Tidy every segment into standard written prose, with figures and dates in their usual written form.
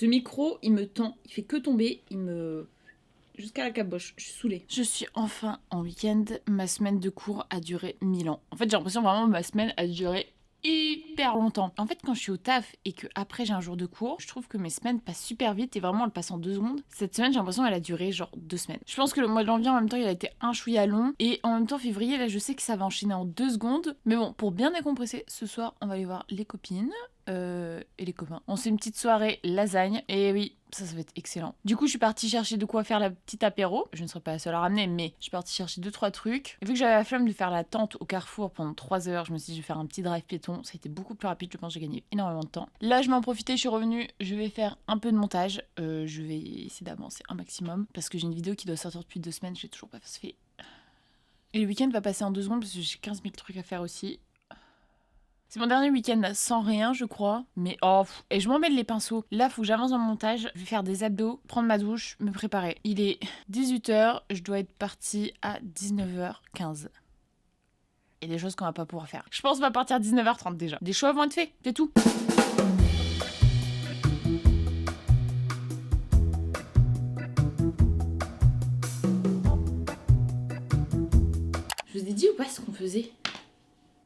Ce micro, il me tend, il fait que tomber, il me... jusqu'à la caboche, je suis saoulée. Je suis enfin en week-end, ma semaine de cours a duré 1000 ans. En fait, j'ai l'impression vraiment que ma semaine a duré hyper longtemps. En fait, quand je suis au taf et que après j'ai un jour de cours, je trouve que mes semaines passent super vite et vraiment elles passent en 2 secondes. Cette semaine, j'ai l'impression qu'elle a duré genre 2 semaines. Je pense que le mois de janvier en même temps, il a été un chouïa long et en même temps février, là je sais que ça va enchaîner en 2 secondes. Mais bon, pour bien décompresser, ce soir, on va aller voir les copines. Et les copains. On se fait une petite soirée lasagne. Et oui, ça va être excellent. Du coup, je suis partie chercher de quoi faire la petite apéro. Je ne serai pas la seule à ramener, mais je suis partie chercher 2-3 trucs. Et vu que j'avais la flemme de faire la tente au Carrefour pendant 3 heures, je me suis dit, je vais faire un petit drive piéton. Ça a été beaucoup plus rapide. Je pense que j'ai gagné énormément de temps. Là, je m'en profitais, je suis revenue. Je vais faire un peu de montage. Je vais essayer d'avancer un maximum. Parce que j'ai une vidéo qui doit sortir depuis 2 semaines. Je l'ai toujours pas fait. Et le week-end va passer en 2 secondes parce que j'ai 15 000 trucs à faire aussi. C'est mon dernier week-end sans rien, je crois. Mais oh, et je m'emmêle les pinceaux. Là, faut que j'avance dans le montage. Je vais faire des abdos, prendre ma douche, me préparer. Il est 18h, je dois être partie à 19h15. Et des choses qu'on va pas pouvoir faire. Je pense qu'on va partir à 19h30 déjà. Des choix vont être faits, c'est tout. Je vous ai dit ou pas ce qu'on faisait ?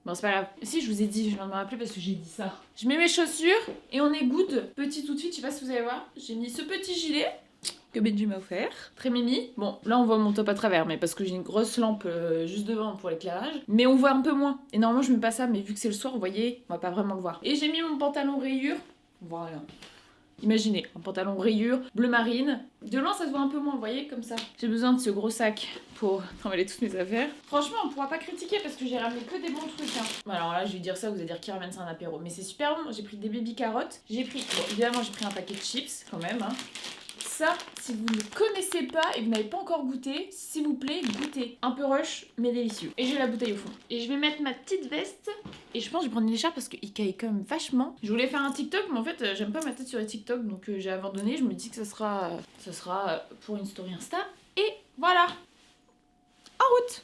Bon, c'est pas grave. Si, je vous ai dit, je viens de me rappeler parce que j'ai dit ça. Je mets mes chaussures et on est good. Petit outfit, je sais pas si vous allez voir. J'ai mis ce petit gilet que Benji m'a offert. Très mimi. Bon, là on voit mon top à travers, mais parce que j'ai une grosse lampe juste devant pour l'éclairage. Mais on voit un peu moins. Et normalement, je mets pas ça, mais vu que c'est le soir, vous voyez, on va pas vraiment le voir. Et j'ai mis mon pantalon rayure. Voilà. Imaginez, un pantalon rayure, bleu marine. De loin, ça se voit un peu moins, vous voyez, comme ça. J'ai besoin de ce gros sac pour trimballer toutes mes affaires. Franchement, on pourra pas critiquer parce que j'ai ramené que des bons trucs. Hein. Bon, alors là, je vais dire ça, vous allez dire qui ramène ça un apéro. Mais c'est super bon. J'ai pris des baby carottes. J'ai pris, bon, évidemment, j'ai pris un paquet de chips quand même. Hein. Ça, si vous ne connaissez pas et vous n'avez pas encore goûté, s'il vous plaît, goûtez. Un peu rush, mais délicieux. Et j'ai la bouteille au fond. Et je vais mettre ma petite veste. Et je pense que je vais prendre une écharpe parce qu'il caille quand même vachement. Je voulais faire un TikTok, mais en fait, j'aime pas ma tête sur les TikTok, donc j'ai abandonné. Je me dis que ça sera pour une story Insta. Et voilà. En route.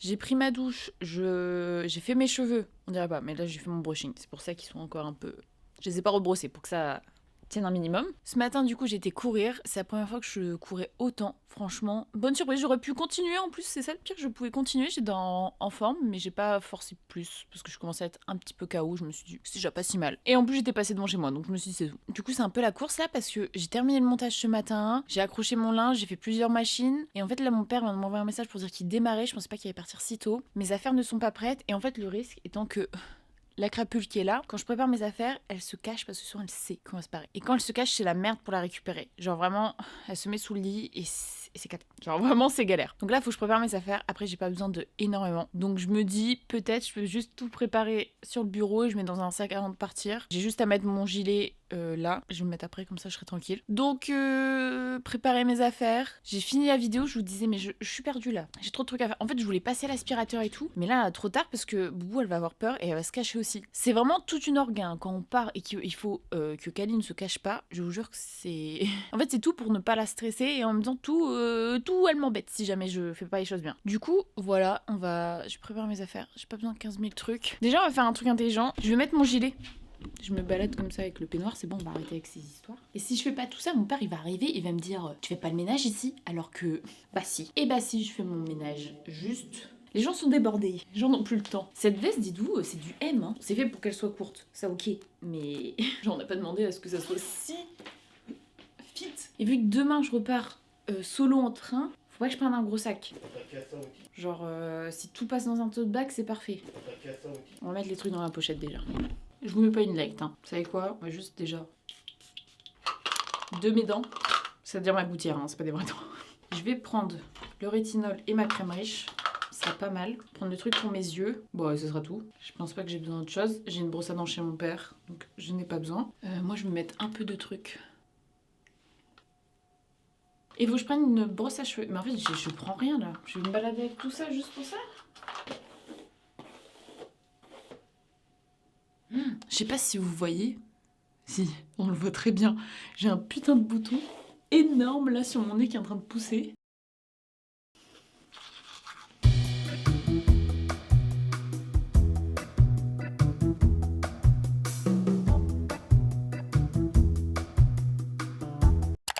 J'ai pris ma douche, j'ai fait mes cheveux, on dirait pas, mais là j'ai fait mon brushing, c'est pour ça qu'ils sont encore un peu... Je les ai pas rebrossés pour que ça tienne un minimum. Ce matin du coup j'ai été courir, c'est la première fois que je courais autant, franchement. Bonne surprise, j'aurais pu continuer en plus, c'est ça le pire, je pouvais continuer, j'étais en forme, mais j'ai pas forcé plus, parce que je commençais à être un petit peu KO, je me suis dit c'est déjà pas si mal. Et en plus j'étais passée devant chez moi, donc je me suis dit c'est tout. Du coup c'est un peu la course là, parce que j'ai terminé le montage ce matin, j'ai accroché mon linge, j'ai fait plusieurs machines, et en fait là mon père vient de m'envoyer un message pour dire qu'il démarrait, je pensais pas qu'il allait partir si tôt. Mes affaires ne sont pas prêtes, et en fait le risque étant que... La crapule qui est là, quand je prépare mes affaires, elle se cache parce que souvent elle sait comment se paraît. Et quand elle se cache, c'est la merde pour la récupérer. Genre vraiment, elle se met sous le lit et c'est cata. Genre vraiment, c'est galère. Donc là, il faut que je prépare mes affaires. Après, j'ai pas besoin de énormément. Donc je me dis, peut-être, je peux juste tout préparer sur le bureau et je mets dans un sac avant de partir. J'ai juste à mettre mon gilet là. Je vais me mettre après, comme ça je serai tranquille. Donc, préparer mes affaires. J'ai fini la vidéo, je vous disais, mais je suis perdue là. J'ai trop de trucs à faire. En fait, je voulais passer à l'aspirateur et tout. Mais là, trop tard parce que Boubou, elle va avoir peur et elle va se cacher aussi. C'est vraiment toute une organe. Quand on part et qu'il faut que Kali ne se cache pas, je vous jure que c'est... En fait, c'est tout pour ne pas la stresser et en même temps, tout elle m'embête si jamais je fais pas les choses bien. Du coup, voilà, je prépare mes affaires. J'ai pas besoin de 15 000 trucs. Déjà, on va faire un truc intelligent. Je vais mettre mon gilet. Je me balade comme ça avec le peignoir, c'est bon, on va arrêter avec ces histoires. Et si je fais pas tout ça, mon père il va arriver, il va me dire tu fais pas le ménage ici? Alors que, bah si. Et bah si, je fais mon ménage. Juste... Les gens sont débordés, les gens n'ont plus le temps. Cette veste, dites-vous, c'est du M, hein. C'est fait pour qu'elle soit courte, ça ok. Mais genre on n'a pas demandé à ce que ça soit si fit. Et vu que demain je repars solo en train, faut pas que je prenne un gros sac. Genre si tout passe dans un tote bag, c'est parfait. On va mettre les trucs dans la pochette déjà. Je vous mets pas une light, hein. Vous savez quoi? On va juste déjà... de mes dents. C'est-à-dire ma gouttière, hein, c'est pas des vrais dents. Je vais prendre le rétinol et ma crème riche. ce sera pas mal. Prendre des trucs pour mes yeux. Bon, ouais, ce sera tout. Je pense pas que j'ai besoin d'autre chose. J'ai une brosse à dents chez mon père, donc je n'ai pas besoin. Moi, je vais me mettre un peu de trucs. Il faut que je prenne une brosse à cheveux. Mais en fait, je prends rien là. Je vais me balader avec tout ça juste pour ça. Je sais pas si vous voyez. Si, on le voit très bien. J'ai un putain de bouton énorme là sur mon nez qui est en train de pousser.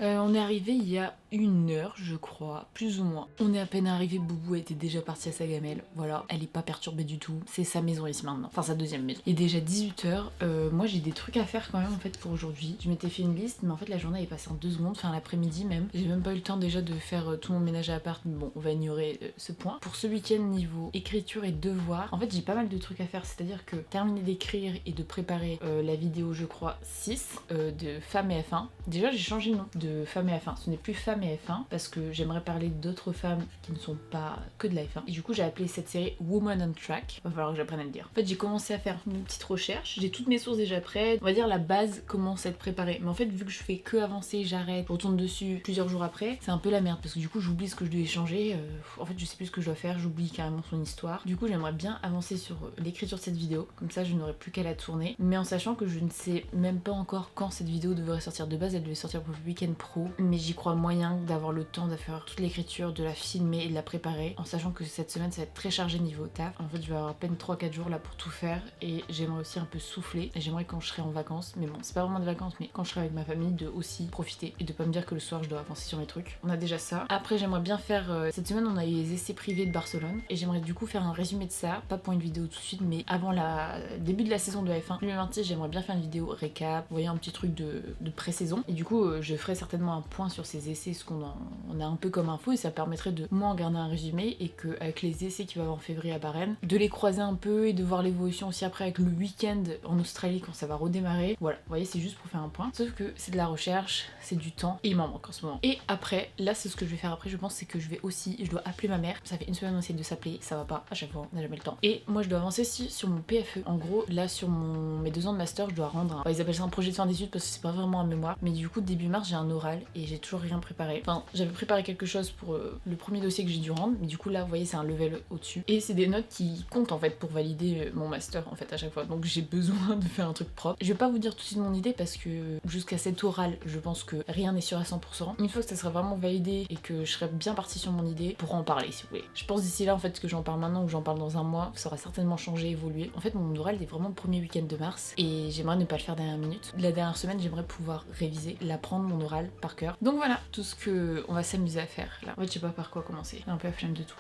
On est arrivé il y a 1 heure, je crois, plus ou moins. On est à peine arrivé, Boubou était déjà parti à sa gamelle. Voilà, elle est pas perturbée du tout. C'est sa maison ici maintenant, enfin sa deuxième maison. Il est déjà 18h. Moi j'ai des trucs à faire quand même en fait pour aujourd'hui. Je m'étais fait une liste, mais en fait la journée est passée en 2 secondes, enfin l'après-midi même. J'ai même pas eu le temps déjà de faire tout mon ménage à appart. Mais bon, on va ignorer ce point. Pour ce week-end niveau écriture et devoir, en fait j'ai pas mal de trucs à faire. C'est-à-dire que terminer d'écrire et de préparer la vidéo, je crois, 6 de Femmes et F1. Déjà j'ai changé le nom de Femmes et F1. Ce n'est plus Femmes et F1 parce que j'aimerais parler d'autres femmes qui ne sont pas que de la F1. Et du coup j'ai appelé cette série Woman on Track. Va falloir que j'apprenne à le dire. En fait j'ai commencé à faire une petite recherche. J'ai toutes mes sources déjà prêtes. On va dire la base commence à être préparée. Mais en fait vu que je fais que avancer, j'arrête, je retourne dessus plusieurs jours après, c'est un peu la merde parce que du coup j'oublie ce que je devais changer. En fait je sais plus ce que je dois faire, j'oublie carrément son histoire. Du coup j'aimerais bien avancer sur l'écriture de cette vidéo. Comme ça je n'aurai plus qu'à la tourner. Mais en sachant que je ne sais même pas encore quand cette vidéo devrait sortir. De base elle devait sortir pour le week-end pro. Mais j'y crois moyen d'avoir le temps de faire toute l'écriture, de la filmer et de la préparer. En sachant que cette semaine ça va être très chargé niveau taf. En fait je vais avoir à peine 3-4 jours là pour tout faire. Et j'aimerais aussi un peu souffler. Et j'aimerais quand je serai en vacances. Mais bon c'est pas vraiment des vacances mais quand je serai avec ma famille de aussi profiter. Et de pas me dire que le soir je dois avancer sur mes trucs. On a déjà ça. Après j'aimerais bien faire... cette semaine on a eu les essais privés de Barcelone. Et j'aimerais du coup faire un résumé de ça. Pas pour une vidéo tout de suite mais avant le début de la saison de F1. Le mardi j'aimerais bien faire une vidéo récap. Vous voyez un petit truc de pré-saison. Et du coup je ferai certainement un point sur ces essais, ce qu'on on a un peu comme info. Et ça permettrait de moi en garder un résumé. Et qu'avec les essais qu'il va y avoir en février à Bahreïn, de les croiser un peu et de voir l'évolution aussi après avec le week-end en Australie quand ça va redémarrer. Voilà, vous voyez c'est juste pour faire un point. Sauf que c'est de la recherche, c'est du temps et il m'en manque en ce moment. Et après, là c'est ce que je vais faire après je pense, c'est que je dois appeler ma mère. Ça fait une semaine on essaie de s'appeler, ça va pas à chaque fois, on n'a jamais le temps. Et moi je dois avancer sur mon PFE. En gros là sur mes 2 ans de master je dois rendre ils appellent ça un projet de fin d'études parce que c'est pas vraiment un mémoire. Mais du coup début mars j'ai un oral et j'ai toujours rien préparé. Enfin j'avais préparé quelque chose pour le premier dossier que j'ai dû rendre. Mais du coup là vous voyez c'est un level au-dessus. Et c'est des notes qui comptent en fait pour valider mon master en fait à chaque fois. Donc j'ai besoin de faire un truc propre. Je vais pas vous dire tout de suite mon idée parce que jusqu'à cet oral je pense que rien n'est sûr à 100%. Une fois que ça sera vraiment validé et que je serai bien partie sur mon idée, pour en parler si vous voulez. Je pense d'ici là en fait que j'en parle maintenant ou que j'en parle dans un mois, ça aura certainement changé, évolué. En fait mon oral est vraiment le premier week-end de mars et j'aimerais ne pas le faire dernière minute. La dernière semaine j'aimerais pouvoir réviser, l'apprendre mon oral par cœur. Donc voilà tout ce que on va s'amuser à faire là. En fait je sais pas par quoi commencer, j'ai un peu la flemme de tout.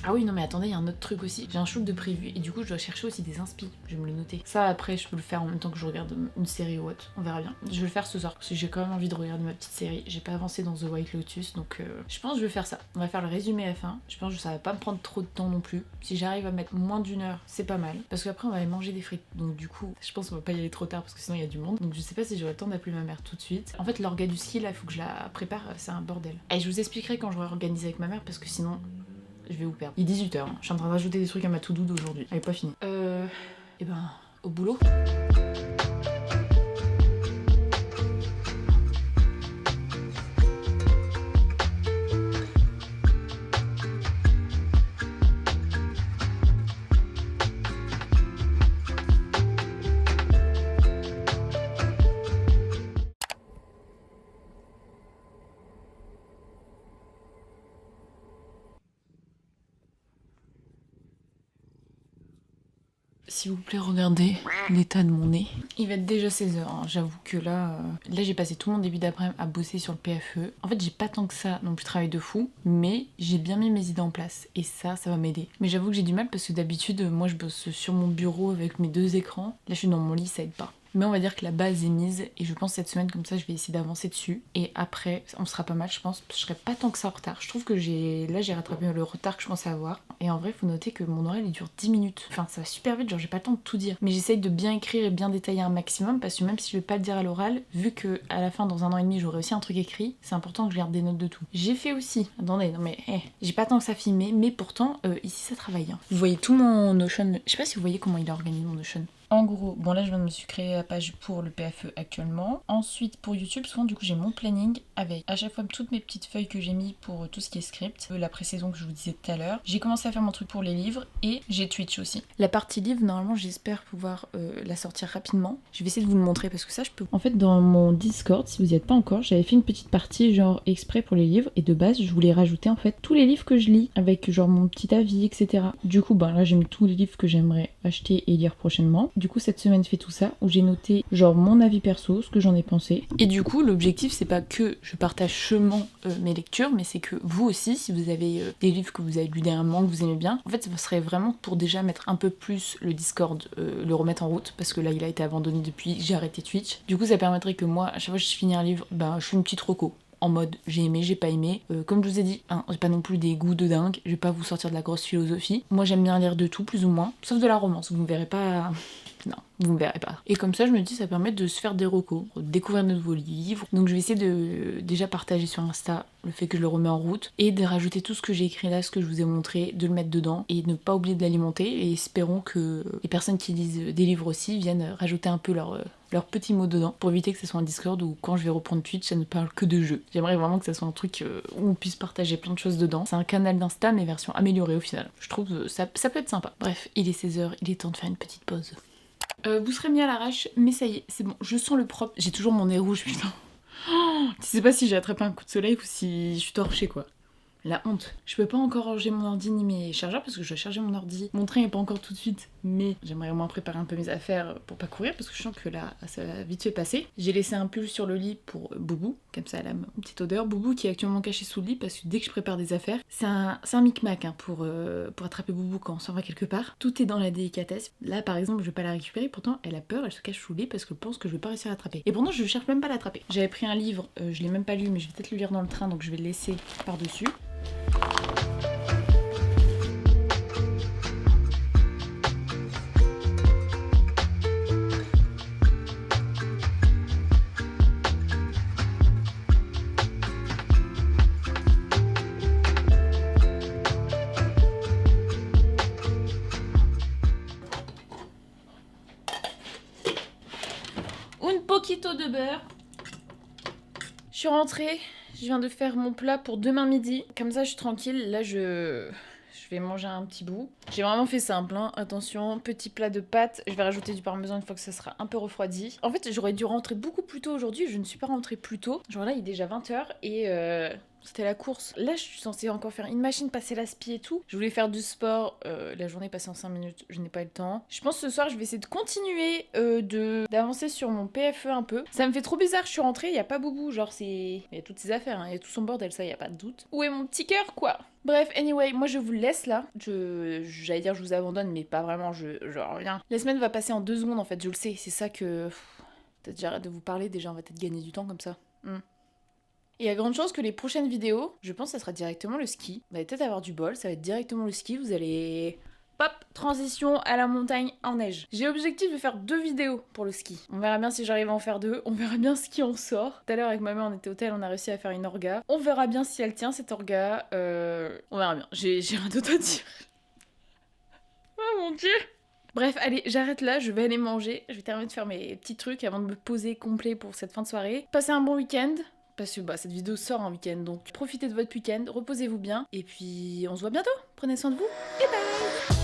Ah oui non mais attendez, il y a un autre truc aussi, j'ai un shoot de prévu et du coup je dois chercher aussi des inspi, je vais me le noter. Ça après je peux le faire en même temps que je regarde une série ou autre, on verra bien. Je vais le faire ce soir parce que j'ai quand même envie de regarder ma petite série, j'ai pas avancé dans The White Lotus donc je pense que je vais faire ça. On va faire le résumé F1, je pense que ça va pas me prendre trop de temps non plus. Si j'arrive à mettre moins d'1 heure c'est pas mal parce qu'après on va aller manger des frites donc du coup je pense qu'on va pas y aller trop tard parce que sinon il y a du monde. Donc je sais pas si j'aurai le temps d'appeler ma mère tout de suite. En fait l'orga du ski là il faut que je la prépare, c'est un bordel. Et je vous expliquerai quand j'aurai organisé avec ma mère parce que sinon je vais vous perdre. Il est 18h, hein. Je suis en train de rajouter des trucs à ma to-do d'aujourd'hui. Elle est pas finie. Et ben, au boulot. S'il vous plaît, regardez l'état de mon nez. Il va être déjà 16h, hein. J'avoue que là j'ai passé tout mon début d'après-midi à bosser sur le PFE. En fait, j'ai pas tant que ça non plus travaillé de fou, mais j'ai bien mis mes idées en place et ça va m'aider. Mais j'avoue que j'ai du mal parce que d'habitude, moi je bosse sur mon bureau avec mes 2 écrans. Là, je suis dans mon lit, ça aide pas. Mais on va dire que la base est mise et je pense cette semaine comme ça je vais essayer d'avancer dessus. Et après on sera pas mal je pense, parce que je serai pas tant que ça en retard. Je trouve que j'ai rattrapé le retard que je pensais avoir. Et en vrai faut noter que mon oral il dure 10 minutes. Enfin ça va super vite, genre j'ai pas le temps de tout dire. Mais j'essaye de bien écrire et bien détailler un maximum parce que même si je vais pas le dire à l'oral, vu que à la fin dans 1 an et demi j'aurai aussi un truc écrit, c'est important que je garde des notes de tout. J'ai fait aussi, attendez, non mais j'ai pas tant que ça filmé, mais pourtant ici ça travaille. Hein. Vous voyez tout mon Notion, je sais pas si vous voyez comment il est organisé mon Notion. En gros, bon là je viens de me suis créé la page pour le PFE actuellement. Ensuite pour YouTube, souvent du coup j'ai mon planning avec à chaque fois toutes mes petites feuilles que j'ai mis pour tout ce qui est script. La pré-saison que je vous disais tout à l'heure. J'ai commencé à faire mon truc pour les livres et j'ai Twitch aussi. La partie livre, normalement j'espère pouvoir la sortir rapidement. Je vais essayer de vous le montrer parce que ça je peux. En fait dans mon Discord, si vous y êtes pas encore, j'avais fait une petite partie genre exprès pour les livres et de base je voulais rajouter en fait tous les livres que je lis avec genre mon petit avis etc. Du coup ben là j'ai mis tous les livres que j'aimerais acheter et lire prochainement. Du coup cette semaine je fais tout ça où j'ai noté genre mon avis perso, ce que j'en ai pensé. Et du coup l'objectif c'est pas que je partage seulement mes lectures, mais c'est que vous aussi si vous avez des livres que vous avez lus dernièrement, que vous aimez bien, en fait ça serait vraiment pour déjà mettre un peu plus le Discord, le remettre en route parce que là il a été abandonné depuis que j'ai arrêté Twitch. Du coup ça permettrait que moi à chaque fois que je finis un livre, ben je fais une petite reco. En mode j'ai aimé, j'ai pas aimé. Comme je vous ai dit, hein, j'ai pas non plus des goûts de dingue, je vais pas vous sortir de la grosse philosophie. Moi j'aime bien lire de tout plus ou moins, sauf de la romance, vous me verrez pas. Non, vous me verrez pas. Et comme ça, je me dis, ça permet de se faire des recos, de découvrir de nouveaux livres. Donc je vais essayer de déjà partager sur Insta le fait que je le remets en route et de rajouter tout ce que j'ai écrit là, ce que je vous ai montré, de le mettre dedans et ne pas oublier de l'alimenter. Et espérons que les personnes qui lisent des livres aussi viennent rajouter un peu leurs petits mots dedans pour éviter que ce soit un Discord où quand je vais reprendre Twitch, ça ne parle que de jeux. J'aimerais vraiment que ça soit un truc où on puisse partager plein de choses dedans. C'est un canal d'Insta mais version améliorée au final. Je trouve que ça peut être sympa. Bref, il est 16h, il est temps de faire une petite pause. Vous serez mis à l'arrache, mais ça y est, c'est bon, je sens le propre. J'ai toujours mon nez rouge, putain. Oh, tu sais pas si j'ai attrapé un coup de soleil ou si je suis torchée, quoi. La honte. Je peux pas encore ranger mon ordi ni mes chargeurs parce que je dois charger mon ordi. Mon train est pas encore tout de suite, mais j'aimerais au moins préparer un peu mes affaires pour pas courir parce que je sens que là, ça va vite fait passer. J'ai laissé un pull sur le lit pour Boubou, comme ça elle a une petite odeur. Boubou qui est actuellement caché sous le lit parce que dès que je prépare des affaires, c'est un micmac hein, pour attraper Boubou quand on s'en va quelque part. Tout est dans la délicatesse. Là par exemple, je vais pas la récupérer, pourtant elle a peur, elle se cache sous le lit parce qu'elle pense que je vais pas réussir à l'attraper. Et pourtant je cherche même pas à l'attraper. J'avais pris un livre, je l'ai même pas lu, mais je vais peut-être le lire dans le train donc je vais le laisser par-dessus. Un poquito de beurre. Je suis rentrée, je viens de faire mon plat pour demain midi. Comme ça, je suis tranquille. Là, je vais manger un petit bout. J'ai vraiment fait simple, hein. Attention, petit plat de pâtes. Je vais rajouter du parmesan une fois que ça sera un peu refroidi. En fait, j'aurais dû rentrer beaucoup plus tôt aujourd'hui. Je ne suis pas rentrée plus tôt. Genre là, il est déjà 20h et c'était la course. Là, je suis censée encore faire une machine, passer l'aspi et tout. Je voulais faire du sport. La journée passée en 5 minutes. Je n'ai pas eu le temps. Je pense que ce soir, je vais essayer de continuer d'avancer sur mon PFE un peu. Ça me fait trop bizarre. Je suis rentrée, il n'y a pas Boubou. Genre, c'est... Il y a toutes ses affaires, hein. Il y a tout son bordel, ça, il n'y a pas de doute. Où est mon petit cœur, quoi? Bref, anyway, moi je vous laisse là. J'allais dire je vous abandonne, mais pas vraiment, je reviens. La semaine va passer en 2 secondes en fait, je le sais. C'est ça que... Peut-être j'arrête de vous parler, déjà on va peut-être gagner du temps comme ça. Et il y a grande chance que les prochaines vidéos, je pense que ça sera directement le ski. Vous allez peut-être avoir du bol, ça va être directement le ski, vous allez... Pop, transition à la montagne en neige. J'ai l'objectif de faire 2 vidéos pour le ski. On verra bien si j'arrive à en faire 2. On verra bien ce qui en sort. Tout à l'heure avec ma mère on était au hôtel, on a réussi à faire une orga. On verra bien si elle tient cette orga. On verra bien. J'ai rien d'autre à dire. Oh mon dieu. Bref, allez, j'arrête là, je vais aller manger. Je vais terminer de faire mes petits trucs avant de me poser complet pour cette fin de soirée. Passez un bon week-end. Parce que cette vidéo sort en week-end, donc profitez de votre week-end, reposez-vous bien. Et puis on se voit bientôt. Prenez soin de vous et bye.